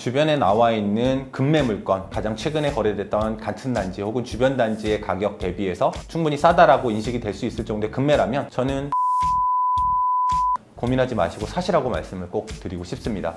주변에 나와 있는 급매 물건, 가장 최근에 거래됐던 같은 단지 혹은 주변 단지의 가격 대비해서 충분히 싸다라고 인식이 될 수 있을 정도의 급매라면 저는 고민하지 마시고 사시라고 말씀을 꼭 드리고 싶습니다.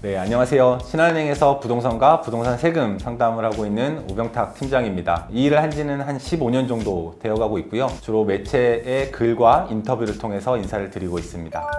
네, 안녕하세요. 신한은행에서 부동산과 부동산 세금 상담을 하고 있는 오병탁 팀장입니다. 이 일을 한 지는 한 15년 정도 되어가고 있고요. 주로 매체의 글과 인터뷰를 통해서 인사를 드리고 있습니다.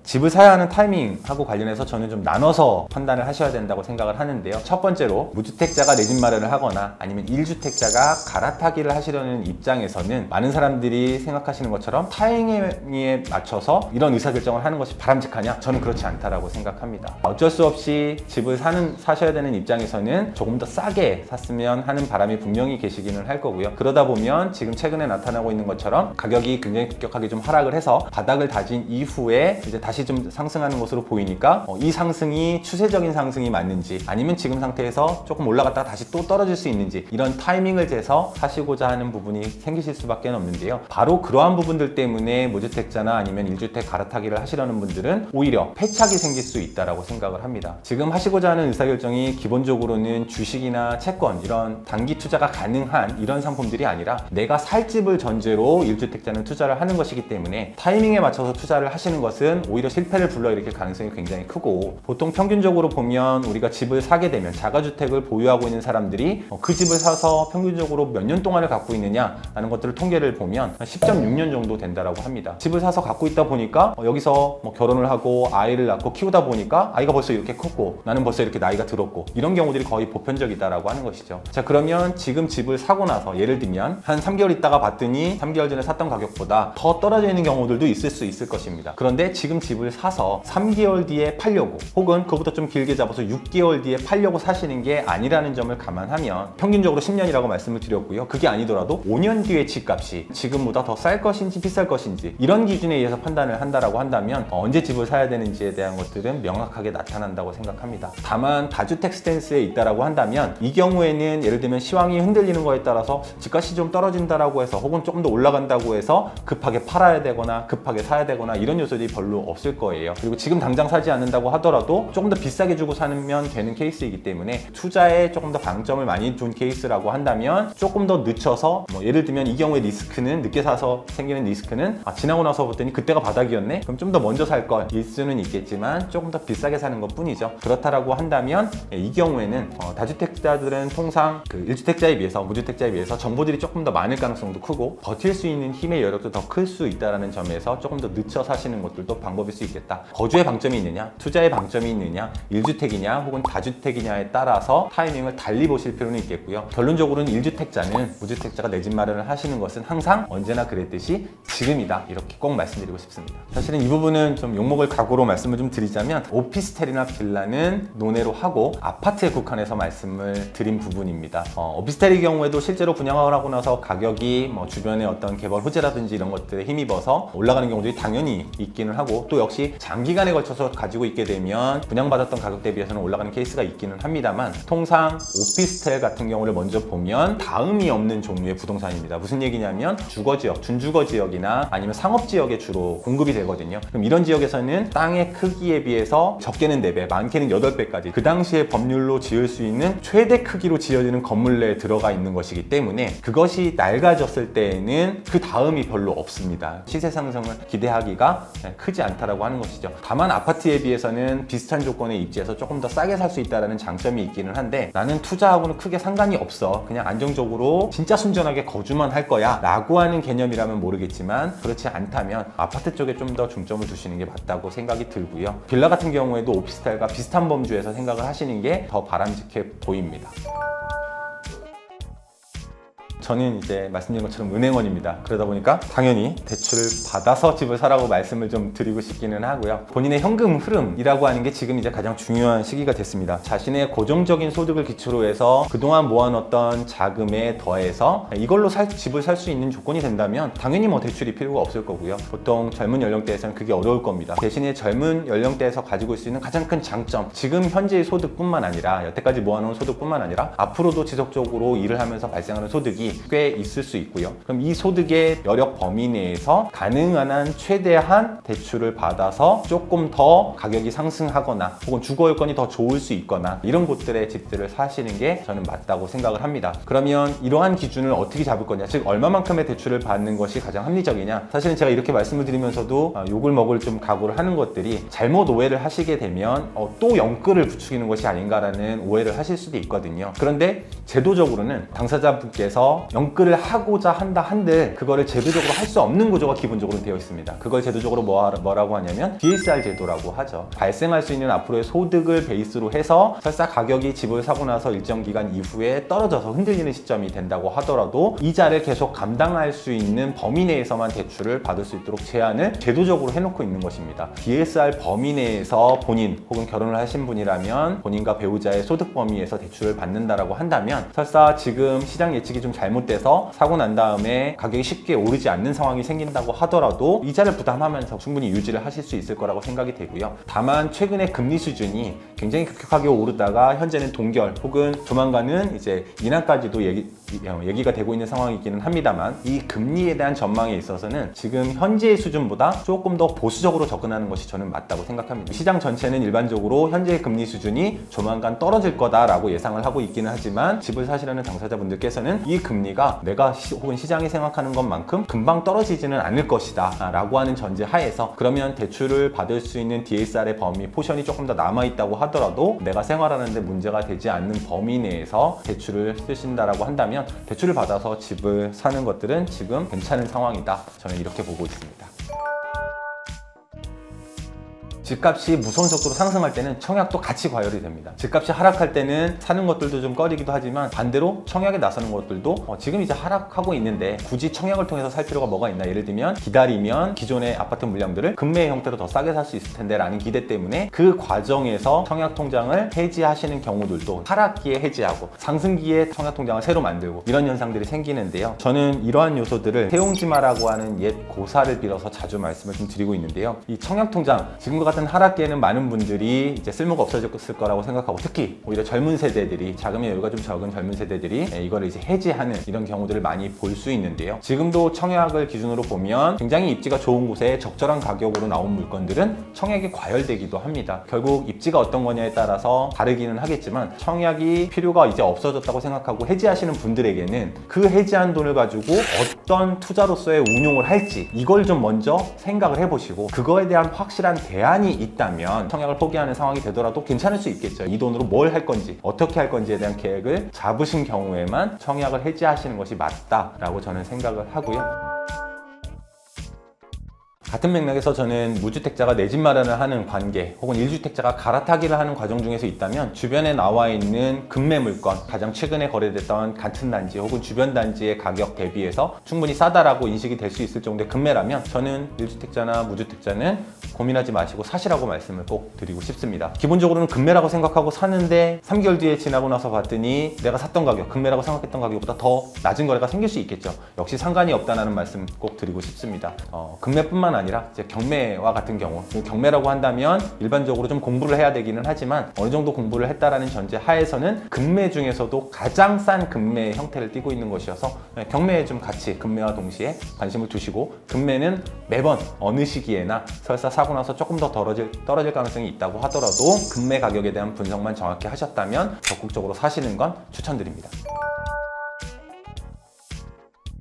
집을 사야 하는 타이밍하고 관련해서 저는 좀 나눠서 판단을 하셔야 된다고 생각을 하는데요. 첫 번째로 무주택자가 내 집 마련을 하거나 아니면 1주택자가 갈아타기를 하시려는 입장에서는 많은 사람들이 생각하시는 것처럼 타이밍에 맞춰서 이런 의사결정을 하는 것이 바람직하냐? 저는 그렇지 않다라고 생각합니다. 어쩔 수 없이 집을 사셔야 되는 입장에서는 조금 더 싸게 샀으면 하는 바람이 분명히 계시기는 할 거고요. 그러다 보면 지금 최근에 나타나고 있는 것처럼 가격이 굉장히 급격하게 좀 하락을 해서 바닥을 다진 이후에 이제 다시 좀 상승하는 것으로 보이니까 이 상승이 추세적인 상승이 맞는지 아니면 지금 상태에서 조금 올라갔다가 다시 또 떨어질 수 있는지 이런 타이밍을 재서 사시고자 하는 부분이 생기실 수밖에 없는데요. 바로 그러한 부분들 때문에 무주택자나 아니면 1주택 갈아타기를 하시려는 분들은 오히려 패착이 생길 수 있다고 생각을 합니다. 지금 하시고자 하는 의사결정이 기본적으로는 주식이나 채권 이런 단기 투자가 가능한 이런 상품들이 아니라 내가 살 집을 전제로 1주택자는 투자를 하는 것이기 때문에 타이밍에 맞춰서 투자를 하시는 것은 오히려 실패를 불러일으킬 가능성이 굉장히 크고, 보통 평균적으로 보면 우리가 집을 사게 되면 자가주택을 보유하고 있는 사람들이 그 집을 사서 평균적으로 몇 년 동안을 갖고 있느냐라는 것들을 통계를 보면 10.6년 정도 된다라고 합니다. 집을 사서 갖고 있다 보니까 여기서 결혼을 하고 아이를 낳고 키우다 보니까 아이가 벌써 이렇게 컸고 나는 벌써 이렇게 나이가 들었고 이런 경우들이 거의 보편적이다라고 하는 것이죠. 자, 그러면 지금 집을 사고 나서 예를 들면 한 3개월 있다가 봤더니 3개월 전에 샀던 가격보다 더 떨어져 있는 경우들도 있을 수 있을 것입니다. 그런데 지금 집을 사서 3개월 뒤에 팔려고 혹은 그보다 좀 길게 잡아서 6개월 뒤에 팔려고 사시는 게 아니라는 점을 감안하면 평균적으로 10년이라고 말씀을 드렸고요. 그게 아니더라도 5년 뒤에 집값이 지금보다 더 쌀 것인지 비쌀 것인지 이런 기준에 의해서 판단을 한다라고 한다면 언제 집을 사야 되는지에 대한 것들은 명확하게 나타난다고 생각합니다. 다만 다주택 스탠스에 있다라고 한다면 이 경우에는 예를 들면 시황이 흔들리는 거에 따라서 집값이 좀 떨어진다라고 해서 혹은 조금 더 올라간다고 해서 급하게 팔아야 되거나 급하게 사야 되거나 이런 요소들이 별로 없을 거예요. 그리고 지금 당장 사지 않는다고 하더라도 조금 더 비싸게 주고 사면 되는 케이스이기 때문에 투자에 조금 더 방점을 많이 둔 케이스라고 한다면 조금 더 늦춰서 예를 들면 이 경우의 리스크는 늦게 사서 생기는 리스크는 지나고 나서 봤더니 그때가 바닥이었네? 그럼 좀 더 먼저 살 걸 일 수는 있겠지만 조금 더 비싸게 사는 것 뿐이죠. 그렇다라고 한다면 이 경우에는 다주택자들은 통상 그 1주택자에 비해서 무주택자에 비해서 정보들이 조금 더 많을 가능성도 크고 버틸 수 있는 힘의 여력도 더 클 수 있다는 점에서 조금 더 늦춰 사시는 것들도 방법일 수 있겠다. 거주의 방점이 있느냐, 투자의 방점이 있느냐, 1주택이냐 혹은 다주택이냐에 따라서 타이밍을 달리 보실 필요는 있겠고요. 결론적으로는 1주택자는 무주택자가 내 집 마련을 하시는 것은 항상 언제나 그랬듯이 지금이다, 이렇게 꼭 말씀드리고 싶습니다. 사실은 이 부분은 좀 욕먹을 각오로 말씀을 좀 드리자면 오피스텔이나 빌라는 논외로 하고 아파트에 국한해서 말씀을 드린 부분입니다. 오피스텔의 경우에도 실제로 분양을 하고 나서 가격이 주변의 어떤 개발 호재라든지 이런 것들에 힘입어서 올라가는 경우들이 당연히 있기는 하고, 또 역시 장기간에 걸쳐서 가지고 있게 되면 분양받았던 가격 대비해서는 올라가는 케이스가 있기는 합니다만, 통상 오피스텔 같은 경우를 먼저 보면 다음이 없는 종류의 부동산입니다. 무슨 얘기냐면 주거지역, 준주거지역이나 아니면 상업지역에 주로 공급이 되거든요. 그럼 이런 지역에서는 땅의 크기에 비해서 적게는 4배, 많게는 8배까지 그 당시에 법률로 지을 수 있는 최대 크기로 지어지는 건물 내에 들어가 있는 것이기 때문에 그것이 낡아졌을 때에는 그 다음이 별로 없습니다. 시세 상승을 기대하기가 크지 않다라고 하는 것이죠. 다만 아파트에 비해서는 비슷한 조건에 입지해서 조금 더 싸게 살 수 있다는 장점이 있기는 한데, 나는 투자하고는 크게 상관이 없어, 그냥 안정적으로 진짜 순전하게 거주만 할 거야 라고 하는 개념이라면 모르겠지만, 그렇지 않다면 아파트 쪽에 좀 더 중점을 두시는 게 맞다고 생각이 들고요. 빌라 같은 경우에도 오피스텔과 비슷한 범주에서 생각을 하시는 게 더 바람직해 보입니다. 저는 이제 말씀드린 것처럼 은행원입니다. 그러다 보니까 당연히 대출을 받아서 집을 사라고 말씀을 좀 드리고 싶기는 하고요. 본인의 현금 흐름이라고 하는 게 지금 이제 가장 중요한 시기가 됐습니다. 자신의 고정적인 소득을 기초로 해서 그동안 모아놓던 자금에 더해서 이걸로 집을 살 수 있는 조건이 된다면 당연히 대출이 필요가 없을 거고요. 보통 젊은 연령대에서는 그게 어려울 겁니다. 대신에 젊은 연령대에서 가지고 있을 수 있는 가장 큰 장점, 지금 현재의 소득뿐만 아니라 여태까지 모아놓은 소득뿐만 아니라 앞으로도 지속적으로 일을 하면서 발생하는 소득이 소득이 꽤 있을 수 있고요. 그럼 이 소득의 여력 범위 내에서 가능한 한 최대한 대출을 받아서 조금 더 가격이 상승하거나 혹은 주거 여건이 더 좋을 수 있거나 이런 곳들의 집들을 사시는 게 저는 맞다고 생각을 합니다. 그러면 이러한 기준을 어떻게 잡을 거냐, 즉 얼마만큼의 대출을 받는 것이 가장 합리적이냐. 사실은 제가 이렇게 말씀을 드리면서도 욕을 먹을 좀 각오를 하는 것들이 잘못 오해를 하시게 되면 또 영끌을 부추기는 것이 아닌가라는 오해를 하실 수도 있거든요. 그런데 제도적으로는 당사자분께서 영끌을 하고자 한다 한들 그거를 제도적으로 할 수 없는 구조가 기본적으로 되어 있습니다. 그걸 제도적으로 뭐라고 하냐면 DSR 제도라고 하죠. 발생할 수 있는 앞으로의 소득을 베이스로 해서 설사 가격이 집을 사고 나서 일정 기간 이후에 떨어져서 흔들리는 시점이 된다고 하더라도 이자를 계속 감당할 수 있는 범위 내에서만 대출을 받을 수 있도록 제한을 제도적으로 해놓고 있는 것입니다. DSR 범위 내에서 본인 혹은 결혼을 하신 분이라면 본인과 배우자의 소득 범위에서 대출을 받는다라고 한다면 설사 지금 시장 예측이 좀 잘못돼서 사고 난 다음에 가격이 쉽게 오르지 않는 상황이 생긴다고 하더라도 이자를 부담하면서 충분히 유지를 하실 수 있을 거라고 생각이 되고요. 다만 최근에 금리 수준이 굉장히 급격하게 오르다가 현재는 동결 혹은 조만간은 이제 인하까지도 얘기가 되고 있는 상황이기는 합니다만 이 금리에 대한 전망에 있어서는 지금 현재의 수준보다 조금 더 보수적으로 접근하는 것이 저는 맞다고 생각합니다. 시장 전체는 일반적으로 현재의 금리 수준이 조만간 떨어질 거다라고 예상을 하고 있기는 하지만 집을 사시려는 당사자분들께서는 이 금리가 내가 혹은 시장이 생각하는 것만큼 금방 떨어지지는 않을 것이다 라고 하는 전제 하에서 그러면 대출을 받을 수 있는 DSR의 범위 포션이 조금 더 남아있다고 하더라도 내가 생활하는 데 문제가 되지 않는 범위 내에서 대출을 쓰신다라고 한다면 대출을 받아서 집을 사는 것들은 지금 괜찮은 상황이다. 저는 이렇게 보고 있습니다. 집값이 무서운 속도로 상승할 때는 청약도 같이 과열이 됩니다. 집값이 하락할 때는 사는 것들도 좀 꺼리기도 하지만 반대로 청약에 나서는 것들도 지금 이제 하락하고 있는데 굳이 청약을 통해서 살 필요가 뭐가 있나. 예를 들면 기다리면 기존의 아파트 물량들을 금매 형태로 더 싸게 살 수 있을 텐데 라는 기대 때문에 그 과정에서 청약 통장을 해지하시는 경우들도 하락기에 해지하고 상승기에 청약 통장을 새로 만들고 이런 현상들이 생기는데요. 저는 이러한 요소들을 세용지마라고 하는 옛 고사를 빌어서 자주 말씀을 좀 드리고 있는데요. 이 청약 통장 지금과 같은 하락기에는 많은 분들이 이제 쓸모가 없어졌을 거라고 생각하고 특히 오히려 젊은 세대들이 자금의 여유가 좀 적은 젊은 세대들이 이거를 이제 해지하는 이런 경우들을 많이 볼 수 있는데요. 지금도 청약을 기준으로 보면 굉장히 입지가 좋은 곳에 적절한 가격으로 나온 물건들은 청약이 과열되기도 합니다. 결국 입지가 어떤 거냐에 따라서 다르기는 하겠지만 청약이 필요가 이제 없어졌다고 생각하고 해지하시는 분들에게는 그 해지한 돈을 가지고 어떤 투자로서의 운용을 할지 이걸 좀 먼저 생각을 해보시고 그거에 대한 확실한 대안이 있다면 청약을 포기하는 상황이 되더라도 괜찮을 수 있겠죠. 이 돈으로 뭘 할 건지 어떻게 할 건지에 대한 계획을 잡으신 경우에만 청약을 해지하시는 것이 맞다라고 저는 생각을 하고요. 같은 맥락에서 저는 무주택자가 내 집 마련을 하는 관계 혹은 1주택자가 갈아타기를 하는 과정 중에서 있다면 주변에 나와 있는 금매 물건, 가장 최근에 거래됐던 같은 단지 혹은 주변 단지의 가격 대비해서 충분히 싸다라고 인식이 될 수 있을 정도의 금매라면 저는 1주택자나 무주택자는 고민하지 마시고 사시라고 말씀을 꼭 드리고 싶습니다. 기본적으로는 금매라고 생각하고 사는데 3개월 뒤에 지나고 나서 봤더니 내가 샀던 가격, 금매라고 생각했던 가격보다 더 낮은 거래가 생길 수 있겠죠. 역시 상관이 없다는 말씀 꼭 드리고 싶습니다. 금매뿐만 아니라 이제 경매와 같은 경우, 경매라고 한다면 일반적으로 좀 공부를 해야 되기는 하지만 어느 정도 공부를 했다라는 전제 하에서는 금매 중에서도 가장 싼 금매 형태를 띠고 있는 것이어서 경매에 좀 같이 금매와 동시에 관심을 두시고 금매는 매번 어느 시기에나 설사 사고 나서 조금 더 떨어질 가능성이 있다고 하더라도 금매 가격에 대한 분석만 정확히 하셨다면 적극적으로 사시는 건 추천드립니다.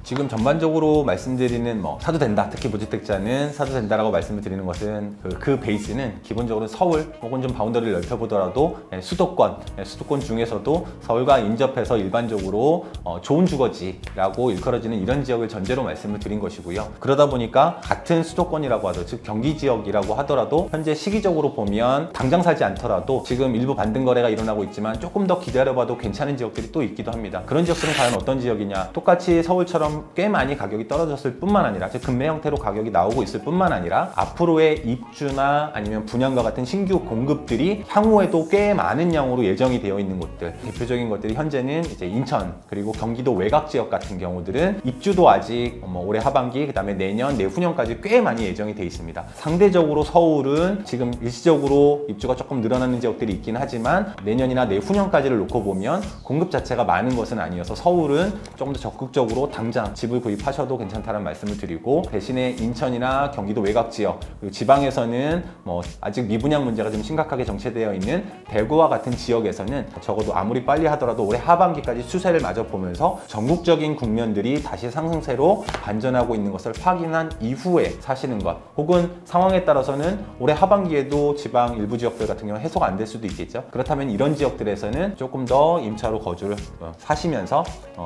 지금 전반적으로 말씀드리는 사도 된다, 특히 무주택자는 사도 된다라고 말씀을 드리는 것은 그 베이스는 기본적으로 서울 혹은 좀 바운더리를 넓혀보더라도 수도권 중에서도 서울과 인접해서 일반적으로 좋은 주거지라고 일컬어지는 이런 지역을 전제로 말씀을 드린 것이고요. 그러다 보니까 같은 수도권이라고 하더라도, 즉 경기 지역이라고 하더라도 현재 시기적으로 보면 당장 살지 않더라도 지금 일부 반등 거래가 일어나고 있지만 조금 더 기다려봐도 괜찮은 지역들이 또 있기도 합니다. 그런 지역들은 과연 어떤 지역이냐? 똑같이 서울처럼 꽤 많이 가격이 떨어졌을 뿐만 아니라 즉 금매 형태로 가격이 나오고 있을 뿐만 아니라 앞으로의 입주나 아니면 분양과 같은 신규 공급들이 향후에도 꽤 많은 양으로 예정이 되어 있는 곳들, 대표적인 것들이 현재는 이제 인천 그리고 경기도 외곽 지역 같은 경우들은 입주도 아직 올해 하반기 그다음에 내년 내후년까지 꽤 많이 예정이 되어 있습니다. 상대적으로 서울은 지금 일시적으로 입주가 조금 늘어나는 지역들이 있긴 하지만 내년이나 내후년까지를 놓고 보면 공급 자체가 많은 것은 아니어서 서울은 조금 더 적극적으로 당장 집을 구입하셔도 괜찮다는 말씀을 드리고, 대신에 인천이나 경기도 외곽 지역 그리고 지방에서는 아직 미분양 문제가 좀 심각하게 정체되어 있는 대구와 같은 지역에서는 적어도 아무리 빨리 하더라도 올해 하반기까지 추세를 마저 보면서 전국적인 국면들이 다시 상승세로 반전하고 있는 것을 확인한 이후에 사시는 것, 혹은 상황에 따라서는 올해 하반기에도 지방 일부 지역들 같은 경우는 해소가 안 될 수도 있겠죠. 그렇다면 이런 지역들에서는 조금 더 임차로 거주를 사시면서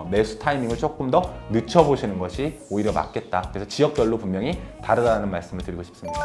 매수 타이밍을 조금 더 늦춰보시는 것이 오히려 맞겠다. 그래서 지역별로 분명히 다르다는 말씀을 드리고 싶습니다.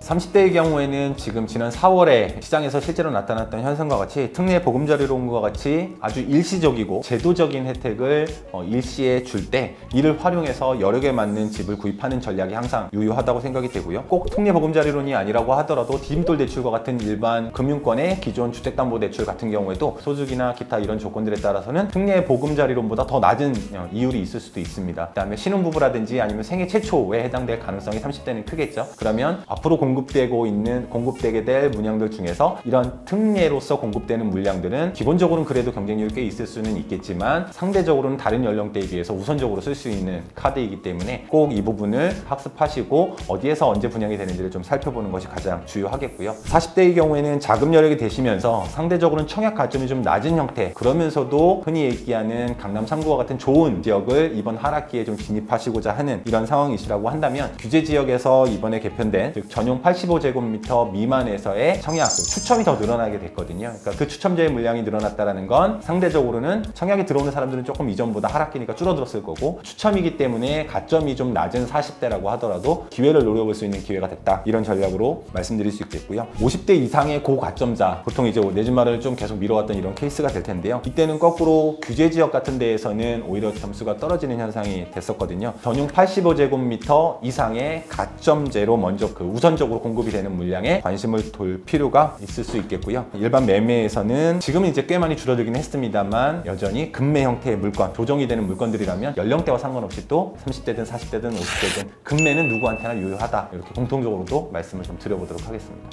30대의 경우에는 지금 지난 4월에 시장에서 실제로 나타났던 현상과 같이 특례 보금자리로 온 것과 같이 아주 일시적이고 제도적인 혜택을 일시에 줄 때 이를 활용해서 여러 개 맞는 집을 구입하는 전략이 항상 유효하다고 생각이 되고요. 꼭 특례 보금자리론이 아니라고 하더라도 디딤돌 대출과 같은 일반 금융권의 기존 주택담보대출 같은 경우에도 소득이나 기타 이런 조건들에 따라서는 특례 보금자리론보다 더 낮은 이율이 있을 수도 있습니다. 그다음에 신혼부부라든지 아니면 생애 최초에 해당될 가능성이 30대는 크겠죠. 그러면 앞으로 공급되게 될 물량들 중에서 이런 특례로서 공급되는 물량들은 기본적으로는 그래도 경쟁력이 꽤 있을 수는 있겠지만 상대적으로는 다른 연령대에 비해서 우선적으로 쓸 수 있는 카드이기 때문에 꼭 이 부분을 학습하시고 어디에서 언제 분양이 되는지를 좀 살펴보는 것이 가장 주요하겠고요. 40대의 경우에는 자금 여력이 되시면서 상대적으로는 청약 가점이 좀 낮은 형태, 그러면서도 흔히 얘기하는 강남 3구와 같은 좋은 지역을 이번 하락기에 좀 진입하시고자 하는 이런 상황이시라고 한다면, 규제 지역에서 이번에 개편된 즉 전용 85제곱미터 미만에서의 청약, 추첨이 더 늘어나게 됐거든요. 그러니까 그 추첨자의 물량이 늘어났다는 건 상대적으로는 청약에 들어오는 사람들은 조금 이전보다 하락기니까 줄어들었을 거고, 추첨이기 때문에 가점이 좀 낮은 40대라고 하더라도 기회를 노려볼 수 있는 기회가 됐다, 이런 전략으로 말씀드릴 수 있겠고요. 50대 이상의 고가점자, 보통 이제 내 집 마련을 좀 계속 미뤄왔던 이런 케이스가 될 텐데요. 이때는 거꾸로 규제 지역 같은 데에서는 오히려 점수가 떨어지는 현상이 됐었거든요. 전용 85제곱미터 이상의 가점제로 먼저 우선적으로 공급이 되는 물량에 관심을 둘 필요가 있을 수 있겠고요. 일반 매매에서는 지금은 이제 꽤 많이 줄어들긴 했습니다만 여전히 금매 형태의 물건, 조정이 되는 물건들이라면 연령대와 상관없이 또 30대든 40대든 50대든 금매는 누구한테나 유효하다, 이렇게 공통적으로도 말씀을 좀 드려보도록 하겠습니다.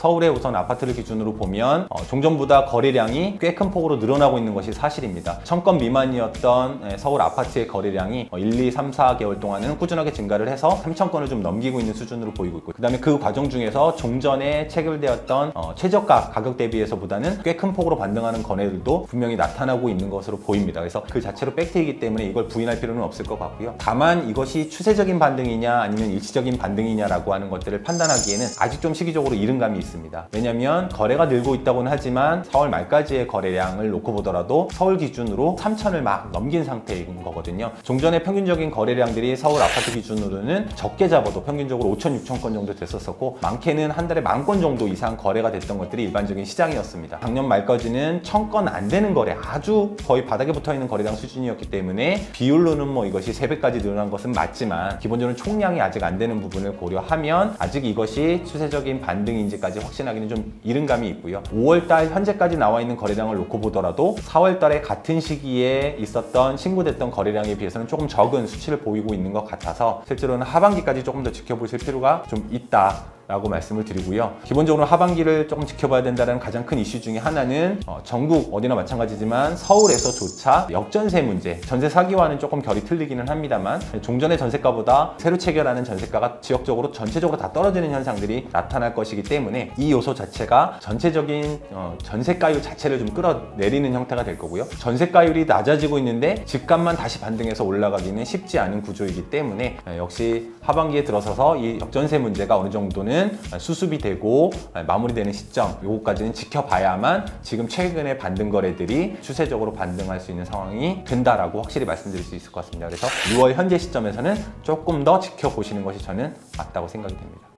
서울의 우선 아파트를 기준으로 보면 종전보다 거래량이 꽤 큰 폭으로 늘어나고 있는 것이 사실입니다. 1000건 미만이었던 서울 아파트의 거래량이 1, 2, 3, 4개월 동안은 꾸준하게 증가를 해서 3000건을 좀 넘기고 있는 수준으로 보이고 있고, 그 다음에 그 과정 중에서 종전에 체결되었던 최저가 가격 대비해서보다는 꽤 큰 폭으로 반등하는 거래들도 분명히 나타나고 있는 것으로 보입니다. 그래서 그 자체로 팩트이기 때문에 이걸 부인할 필요는 없을 것 같고요. 다만 이것이 추세적인 반등이냐 아니면 일시적인 반등이냐라고 하는 것들을 판단하기에는 아직 좀 시기적으로 이른 감이 있습니다. 왜냐하면 거래가 늘고 있다고는 하지만 4월 말까지의 거래량을 놓고 보더라도 서울 기준으로 3000을 막 넘긴 상태인 거거든요. 종전의 평균적인 거래량들이 서울 아파트 기준으로는 적게 잡아도 평균적으로 5000, 6000건 정도 됐었고, 많게는 한 달에 10,000건 정도 이상 거래가 됐던 것들이 일반적인 시장이었습니다. 작년 말까지는 1000건 안 되는 거래, 아주 거의 바닥에 붙어있는 거래량 수준이었기 때문에 비율로는 이것이 3배까지 늘어난 것은 맞지만 기본적으로 총량이 아직 안 되는 부분을 고려하면 아직 이것이 추세적인 반등인지까지 확신하기는 좀 이른 감이 있고요. 5월달 현재까지 나와 있는 거래량을 놓고 보더라도 4월달에 같은 시기에 있었던 신고됐던 거래량에 비해서는 조금 적은 수치를 보이고 있는 것 같아서 실제로는 하반기까지 조금 더 지켜보실 필요가 좀 있다 라고 말씀을 드리고요. 기본적으로 하반기를 조금 지켜봐야 된다는 가장 큰 이슈 중에 하나는 전국 어디나 마찬가지지만 서울에서조차 역전세 문제, 전세 사기와는 조금 결이 틀리기는 합니다만 종전의 전세가보다 새로 체결하는 전세가가 지역적으로 전체적으로 다 떨어지는 현상들이 나타날 것이기 때문에 이 요소 자체가 전체적인 전세가율 자체를 좀 끌어내리는 형태가 될 거고요. 전세가율이 낮아지고 있는데 집값만 다시 반등해서 올라가기는 쉽지 않은 구조이기 때문에 역시 하반기에 들어서서 이 역전세 문제가 어느 정도는 수습이 되고 마무리되는 시점, 요거까지는 지켜봐야만 지금 최근의 반등 거래들이 추세적으로 반등할 수 있는 상황이 된다라고 확실히 말씀드릴 수 있을 것 같습니다. 그래서 6월 현재 시점에서는 조금 더 지켜보시는 것이 저는 맞다고 생각이 됩니다.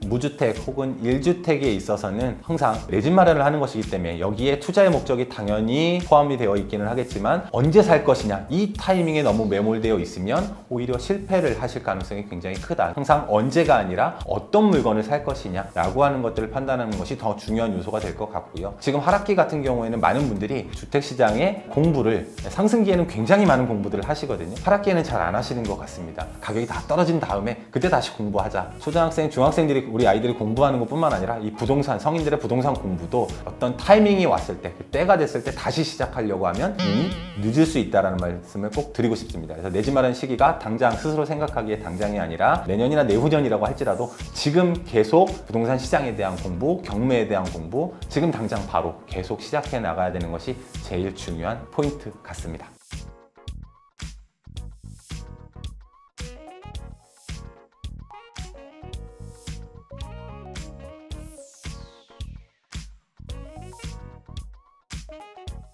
무주택 혹은 1주택에 있어서는 항상 내 집 마련을 하는 것이기 때문에 여기에 투자의 목적이 당연히 포함이 되어 있기는 하겠지만 언제 살 것이냐 이 타이밍에 너무 매몰되어 있으면 오히려 실패를 하실 가능성이 굉장히 크다. 항상 언제가 아니라 어떤 물건을 살 것이냐 라고 하는 것들을 판단하는 것이 더 중요한 요소가 될 것 같고요. 지금 하락기 같은 경우에는 많은 분들이 주택시장의 공부를 상승기에는 굉장히 많은 공부들을 하시거든요. 하락기에는 잘 안 하시는 것 같습니다. 가격이 다 떨어진 다음에 그때 다시 공부하자. 초등학생, 중학생들이 우리 아이들이 공부하는 것뿐만 아니라 이 부동산, 성인들의 부동산 공부도 어떤 타이밍이 왔을 때, 그 때가 됐을 때 다시 시작하려고 하면 이미 늦을 수 있다는 말씀을 꼭 드리고 싶습니다. 그래서 내 집 마련 시기가 당장 스스로 생각하기에 당장이 아니라 내년이나 내후년이라고 할지라도 지금 계속 부동산 시장에 대한 공부, 경매에 대한 공부 지금 당장 바로 계속 시작해 나가야 되는 것이 제일 중요한 포인트 같습니다.